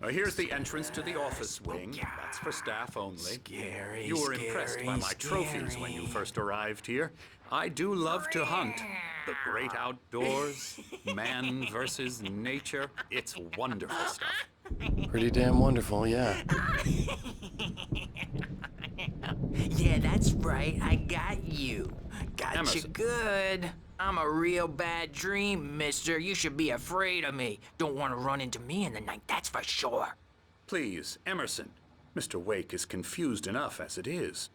Here's the entrance to the office wing. That's for staff only. Scary, You were impressed by my trophies when you first arrived here. I do love to hunt. The great outdoors, man versus nature. It's wonderful stuff. Pretty damn wonderful, yeah. Yeah, that's right. I got you. Got you Emerson. good. I'm a real bad dream, mister. You should be afraid of me. Don't want to run into me in the night, that's for sure. Please, Emerson. Mr. Wake is confused enough as it is.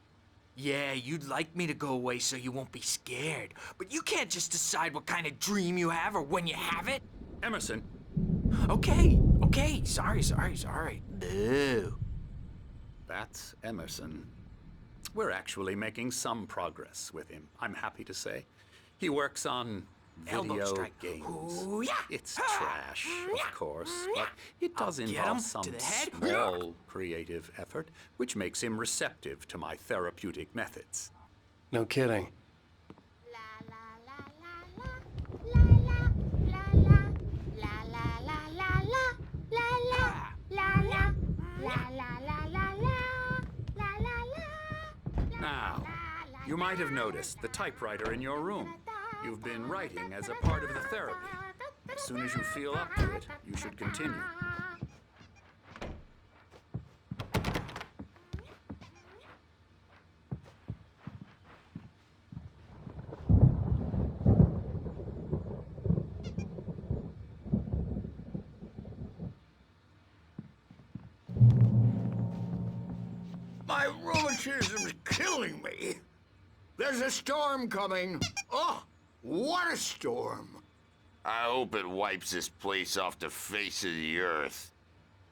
Yeah, you'd like me to go away so you won't be scared. But you can't just decide what kind of dream you have or when you have it. Emerson, Okay, sorry. Boo. that's Emerson. We're actually making some progress with him, I'm happy to say. He works on Elbow video strike. games. Ooh, yeah. It's trash, of course, but it does I'll get involve him some to the head. small creative effort, which makes him receptive to my therapeutic methods. No kidding. Now, you might have noticed the typewriter in your room. You've been writing as a part of the therapy. As soon as you feel up to it, you should continue. My rheumatism's killing me. There's a storm coming. Oh, what a storm. I hope it wipes this place off the face of the earth.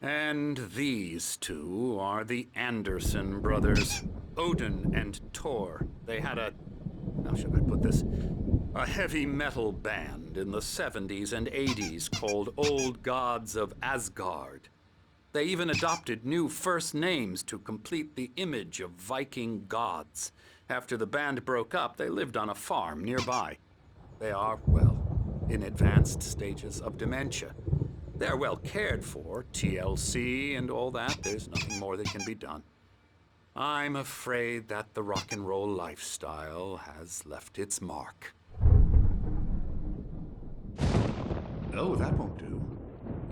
And these two are the Anderson brothers, Odin and Thor. They had how should I put this? A heavy metal band in the 70s and 80s called Old Gods of Asgard. They even adopted new first names to complete the image of Viking gods. After the band broke up, they lived on a farm nearby. They are, well, in advanced stages of dementia. They're well cared for, TLC and all that. There's nothing more that can be done. I'm afraid that the rock and roll lifestyle has left its mark. Oh, that won't do.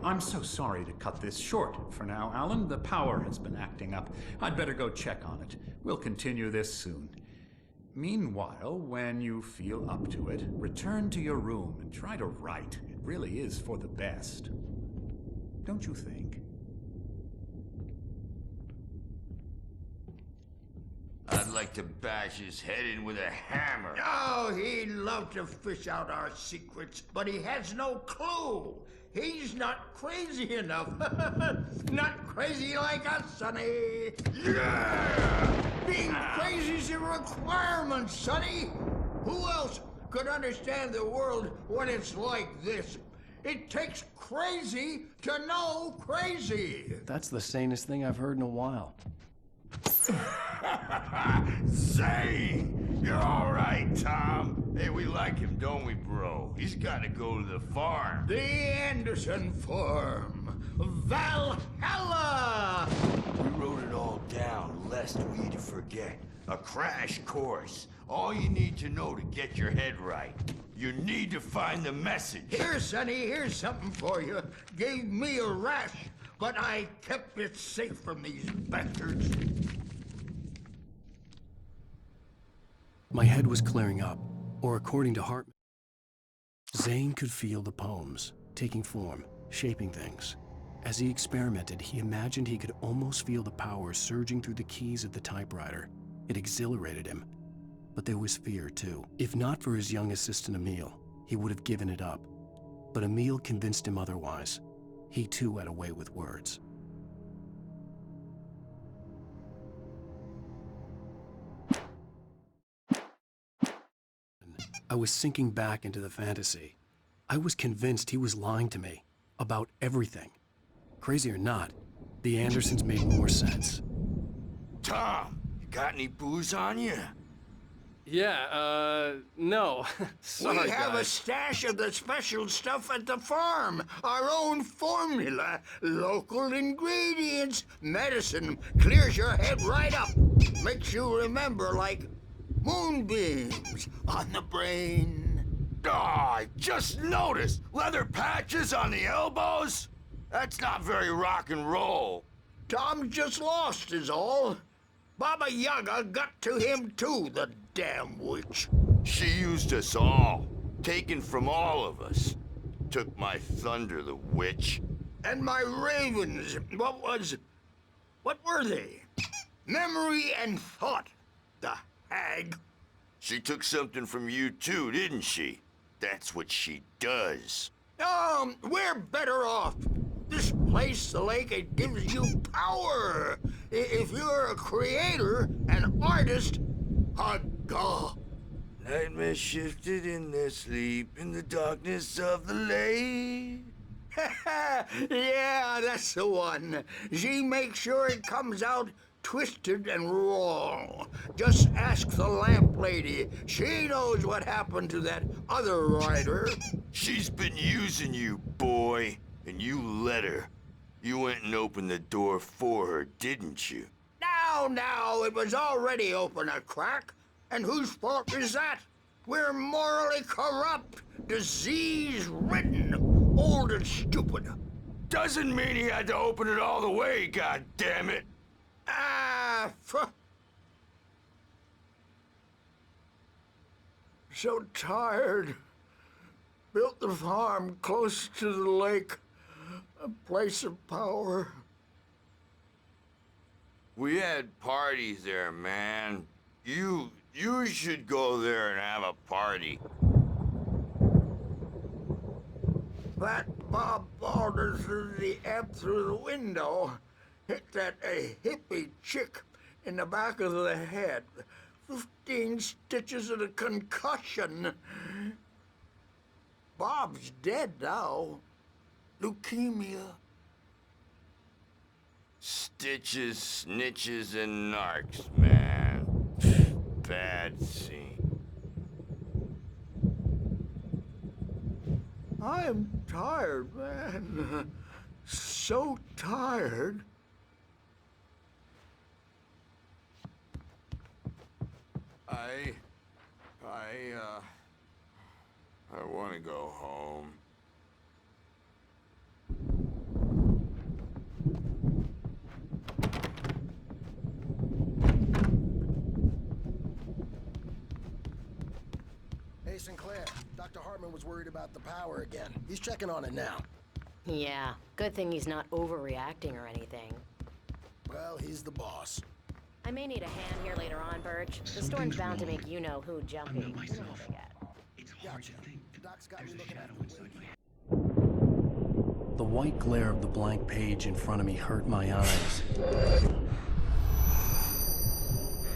I'm so sorry to cut this short for now, Alan. The power has been acting up. I'd better go check on it. We'll continue this soon. Meanwhile, when you feel up to it, return to your room and try to write. It really is for the best. Don't you think? I'd like to bash his head in with a hammer. Oh, he'd love to fish out our secrets, but he has no clue. He's not crazy enough. Not crazy like us, Sonny. Yeah! Being crazy's a requirement, Sonny. Who else could understand the world when it's like this? It takes crazy to know crazy. That's the sanest thing I've heard in a while. Zane! You're all right, Tom. Hey, we like him, don't we, bro? He's got to go to the farm. The Anderson Farm. Valhalla! We wrote it all down, lest we forget. A crash course. All you need to know to get your head right. You need to find the message. Here, Sonny, here's something for you. Gave me a rash, but I kept it safe from these bastards. My head was clearing up, or according to Hartman, Zane could feel the poems, taking form, shaping things. As he experimented, he imagined he could almost feel the power surging through the keys of the typewriter. It exhilarated him. But there was fear, too. If not for his young assistant, Emil, he would have given it up. But Emil convinced him otherwise. He, too, had a way with words. I was sinking back into the fantasy. I was convinced he was lying to me about everything. Crazy or not, the Andersons made more sense. Tom, you got any booze on you? No. Sorry, we have a guys. stash of the special stuff at the farm. Our own formula, local ingredients, medicine. Clears your head right up. Makes you remember like moonbeams on the brain. Oh, I just noticed! Leather patches on the elbows? That's not very rock and roll. Tom's just lost is all. Baba Yaga got to him too, the damn witch. She used us all. Taken from all of us. Took my thunder, the witch. And my ravens, what were they? Memory and thought, the hag. She took something from you too, didn't she? That's what she does. We're better off. This place, the lake, it gives you power. If you're a creator, an artist, a god. Nightmares shifted in their sleep in the darkness of the lake. Yeah, that's the one. She makes sure it comes out twisted and wrong. Just ask the lamp lady. She knows what happened to that other writer. She's been using you, boy. And you let her. You went and opened the door for her, didn't you? Now, it was already open a crack. And whose fault is that? We're morally corrupt, disease-ridden, old and stupid. Doesn't mean he had to open it all the way, goddammit. So tired. Built the farm close to the lake. A place of power. We had parties there, man. You should go there and have a party. That Bob Balder threw the amp through the window. Hit that hippie chick in the back of the head. 15 stitches and a concussion. Bob's dead now. Leukemia. Stitches, snitches, and narcs, man. Bad scene. I am tired, man. So tired. I want to go home. Hey, Sinclair. Dr. Hartman was worried about the power again. He's checking on it now. Yeah, good thing he's not overreacting or anything. Well, he's the boss. I may need a hand here later on, Birch. The storm's bound to make you-know-who jumpy. You know how they get. Gotcha. Doc's got me looking at the The white glare of the blank page in front of me hurt my eyes.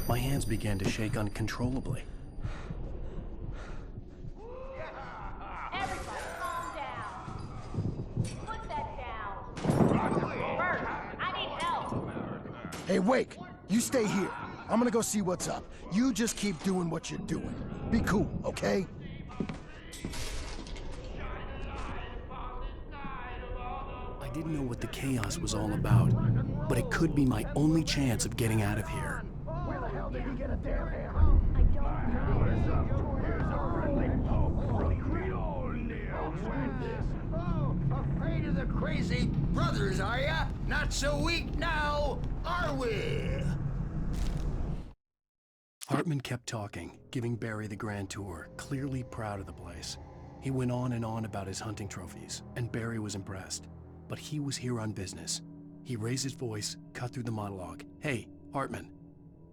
My hands began to shake uncontrollably. Everybody, calm down. Put that down. Bert, I need help. Hey, Wake! You stay here. I'm gonna go see what's up. You just keep doing what you're doing. Be cool, okay? I didn't know what the chaos was all about, but it could be my only chance of getting out of here. Where the hell did he get a damn hammer? Afraid of the crazy brothers, are ya? Not so weak now, are we? Hartman kept talking, giving Barry the grand tour, clearly proud of the place. He went on and on about his hunting trophies, and Barry was impressed. But he was here on business. He raised his voice, cut through the monologue. Hey, Hartman,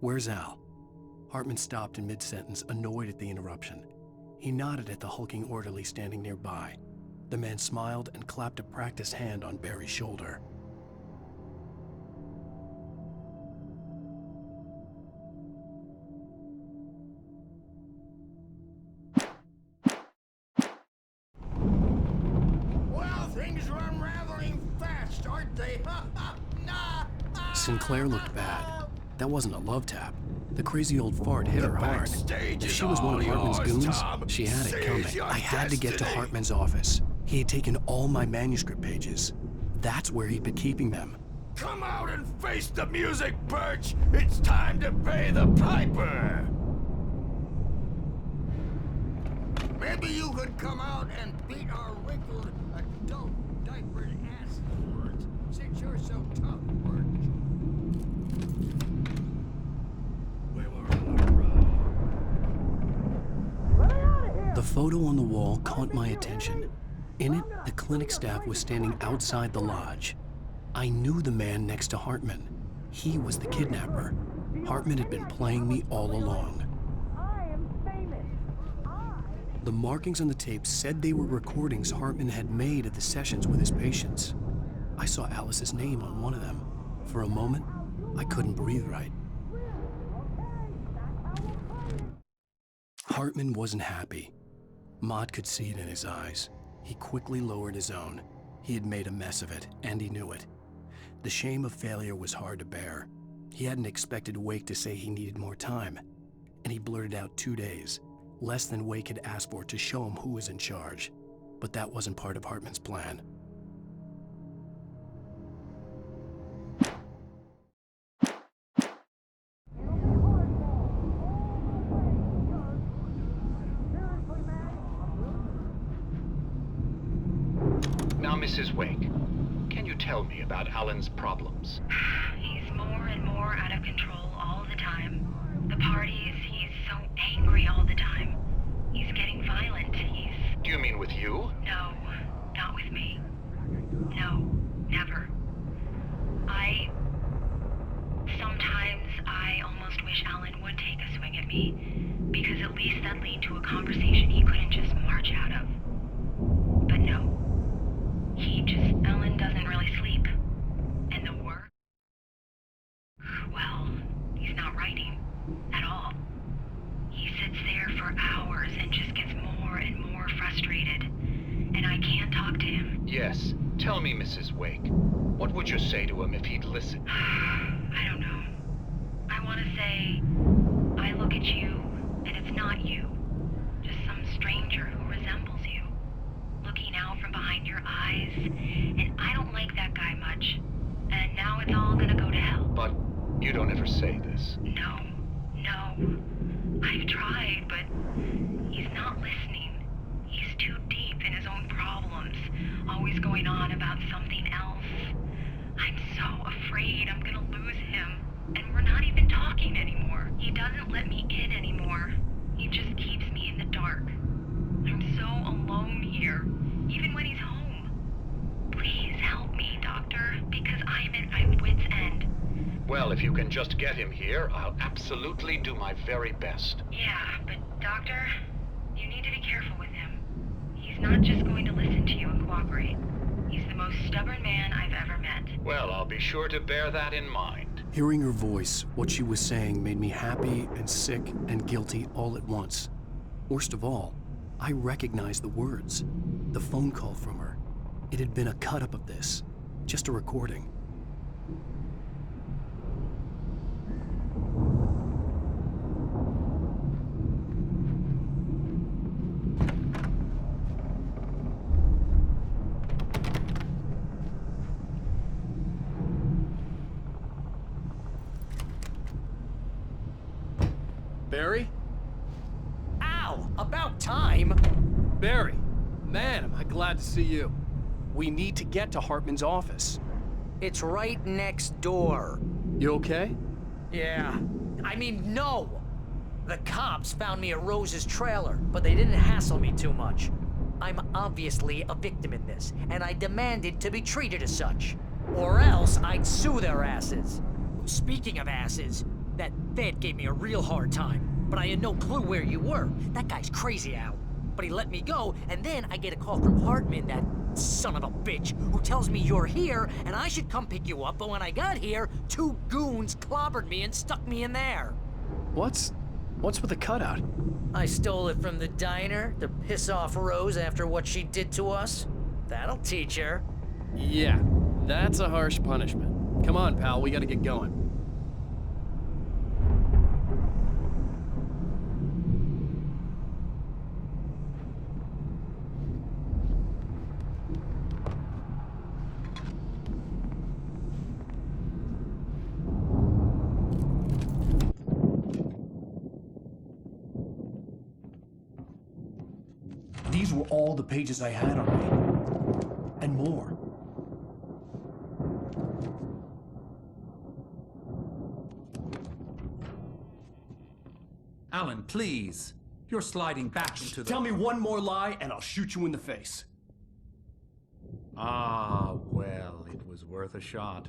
where's Al? Hartman stopped in mid-sentence, annoyed at the interruption. He nodded at the hulking orderly standing nearby. The man smiled and clapped a practiced hand on Barry's shoulder. Well, things are unraveling fast, aren't they? Sinclair looked bad. That wasn't a love tap. The crazy old fart hit her hard. backstage If is she was one of all Hartman's yours, goons, Tom. she had it Seize coming. your I had to get to destiny. Hartman's office. He had taken all my manuscript pages. That's where he'd been keeping them. Come out and face the music, Birch! It's time to pay the piper! Maybe you could come out and beat our wrinkled, adult, diapered ass words, since you're so tough, Birch. We were on the road. The photo on the wall caught my attention. In it, the clinic staff was standing outside the lodge. I knew the man next to Hartman. He was the kidnapper. Hartman had been playing me all along. The markings on the tape said they were recordings Hartman had made at the sessions with his patients. I saw Alice's name on one of them. For a moment, I couldn't breathe right. Hartman wasn't happy. Maud could see it in his eyes. He quickly lowered his own. He had made a mess of it, and he knew it. The shame of failure was hard to bear. He hadn't expected Wake to say he needed more time, and he blurted out 2 days, less than Wake had asked for to show him who was in charge. But that wasn't part of Hartman's plan. Now, Mrs. Wake, can you tell me about Alan's problems? He's more and more out of control all the time. The parties, he's so angry all the time. He's getting violent. Do you mean with you? No, not with me. No, never. Sometimes I almost wish Alan would take a swing at me, because at least that'd lead to a conversation he couldn't just march out of. But no. Alan doesn't really sleep. And the work? Well, he's not writing at all. He sits there for hours and just gets more and more frustrated. And I can't talk to him. Yes. Tell me, Mrs. Wake. What would you say to him if he'd listen? I don't know. I want to say, I look at you, and it's not you. Just some stranger who resembles you. Looking out from behind your eyes, and I don't like that guy much. And now it's all gonna go to hell. But you don't ever say this. No. I've tried, but he's not listening. He's too deep in his own problems, always going on about something else. I'm so afraid I'm gonna lose him, and we're not even talking anymore. He doesn't let me in anymore. He just keeps me in the dark. I'm so alone here, even when he's home. Please help me, Doctor, because I'm at my wit's end. Well, if you can just get him here, I'll absolutely do my very best. Yeah, but Doctor, you need to be careful with him. He's not just going to listen to you and cooperate. He's the most stubborn man I've ever met. Well, I'll be sure to bear that in mind. Hearing her voice, what she was saying made me happy and sick and guilty all at once. Worst of all, I recognized the words. The phone call from her. It had been a cut-up of this. Just a recording. Barry? Ow! About time! Barry! Man, am I glad to see you. We need to get to Hartman's office. It's right next door. You okay? Yeah. I mean, no! The cops found me at Rose's trailer, but they didn't hassle me too much. I'm obviously a victim in this, and I demanded to be treated as such. Or else I'd sue their asses. Speaking of asses, that vet gave me a real hard time, but I had no clue where you were. That guy's crazy out. But he let me go, and then I get a call from Hartman, that son of a bitch, who tells me you're here, and I should come pick you up, but when I got here, 2 goons clobbered me and stuck me in there. What's with the cutout? I stole it from the diner to piss off Rose after what she did to us. That'll teach her. Yeah, that's a harsh punishment. Come on, pal, we gotta get going. These were all the pages I had on me. And more. Alan, please. You're sliding back into the... Tell me one more lie and I'll shoot you in the face. Ah, well, it was worth a shot.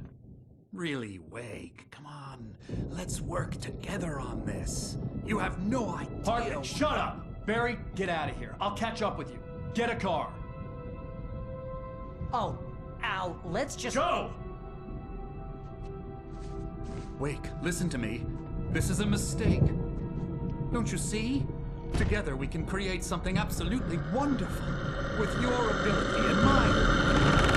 Really, Wake, come on. Let's work together on this. You have no idea... Hartman, shut up! Barry, get out of here. I'll catch up with you. Get a car. Oh, Al, let's just... Go! Wake, listen to me. This is a mistake. Don't you see? Together we can create something absolutely wonderful. With your ability and mine.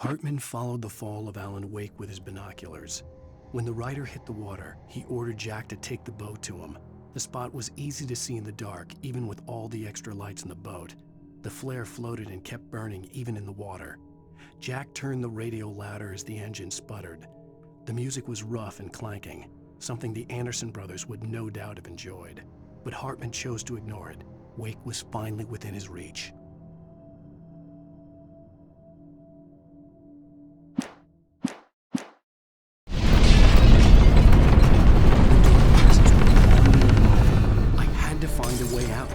Hartman followed the fall of Alan Wake with his binoculars. When the rider hit the water, he ordered Jack to take the boat to him. The spot was easy to see in the dark, even with all the extra lights in the boat. The flare floated and kept burning even in the water. Jack turned the radio louder as the engine sputtered. The music was rough and clanking, something the Anderson brothers would no doubt have enjoyed. But Hartman chose to ignore it. Wake was finally within his reach. To find a way out.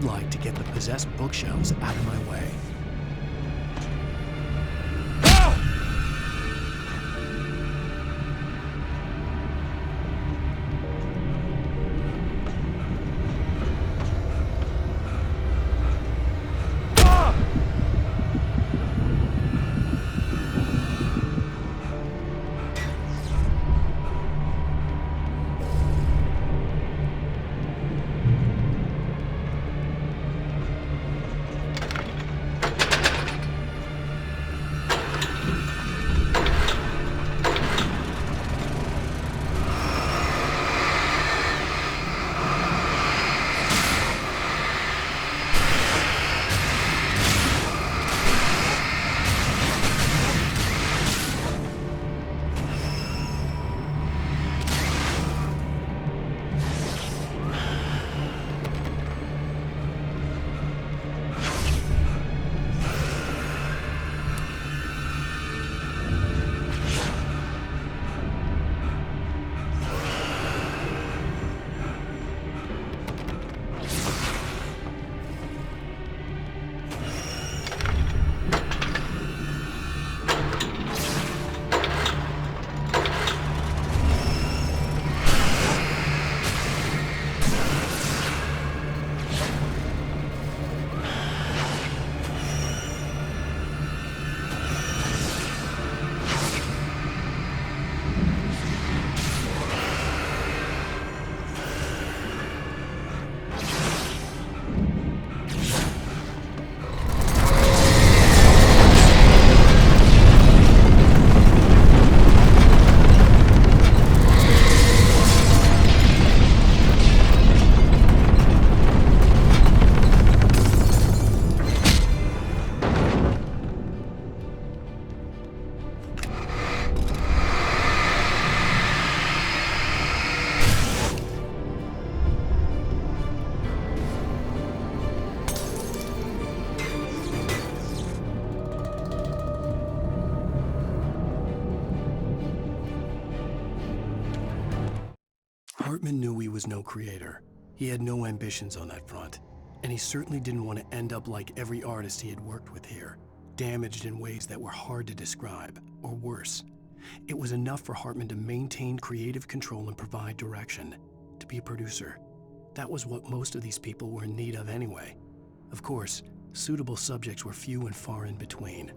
Light to get the possessed bookshelves out of my way. Hartman knew he was no creator. He had no ambitions on that front, and he certainly didn't want to end up like every artist he had worked with here, damaged in ways that were hard to describe, or worse. It was enough for Hartman to maintain creative control and provide direction, to be a producer. That was what most of these people were in need of anyway. Of course, suitable subjects were few and far in between.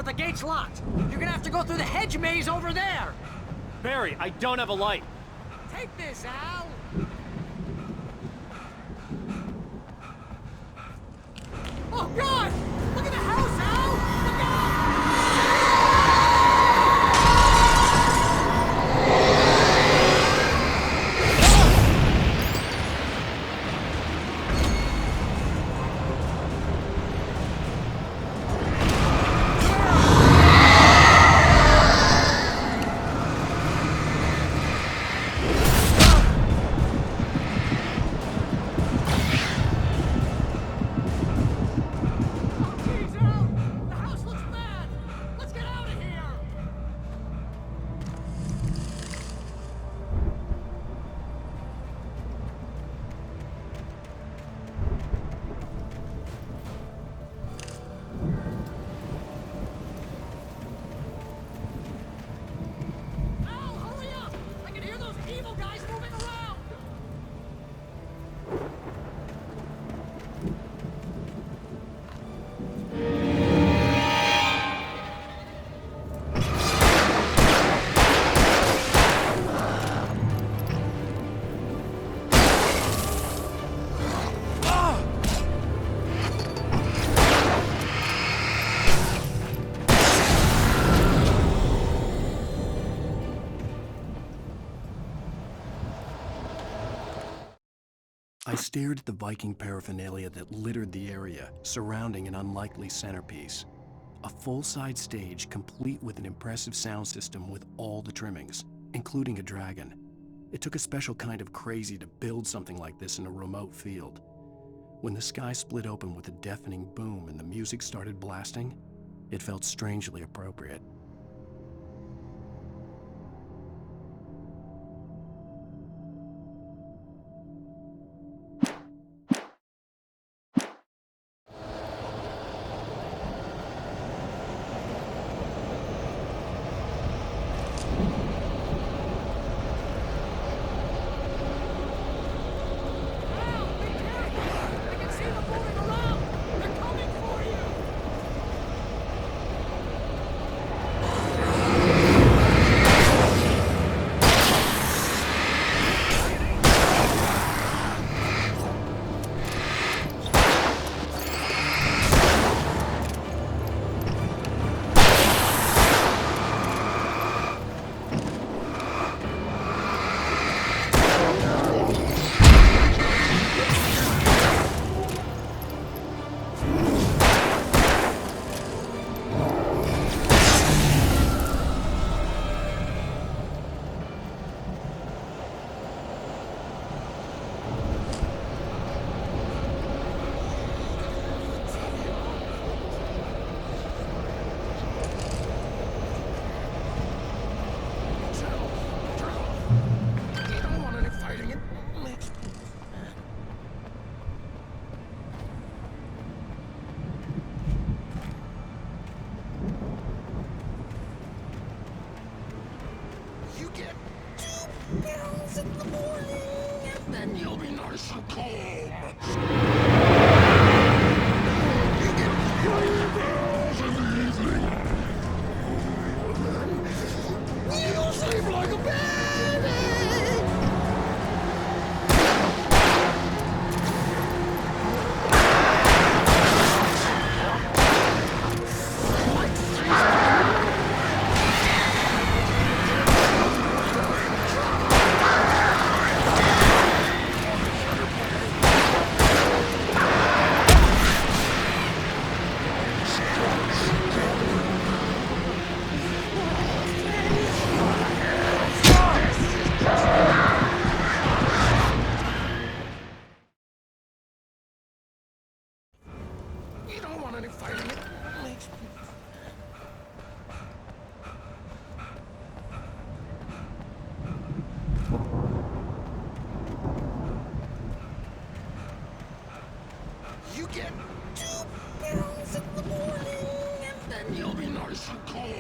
the gate's locked. You're gonna have to go through the hedge maze over there. Barry, I don't have a light. Take this, Al. Oh, God! Look at the house, Al! Look out! I stared at the Viking paraphernalia that littered the area, surrounding an unlikely centerpiece. A full-size stage complete with an impressive sound system with all the trimmings, including a dragon. It took a special kind of crazy to build something like this in a remote field. When the sky split open with a deafening boom and the music started blasting, it felt strangely appropriate. You get 2 pills in the morning, and then you'll be nice and calm.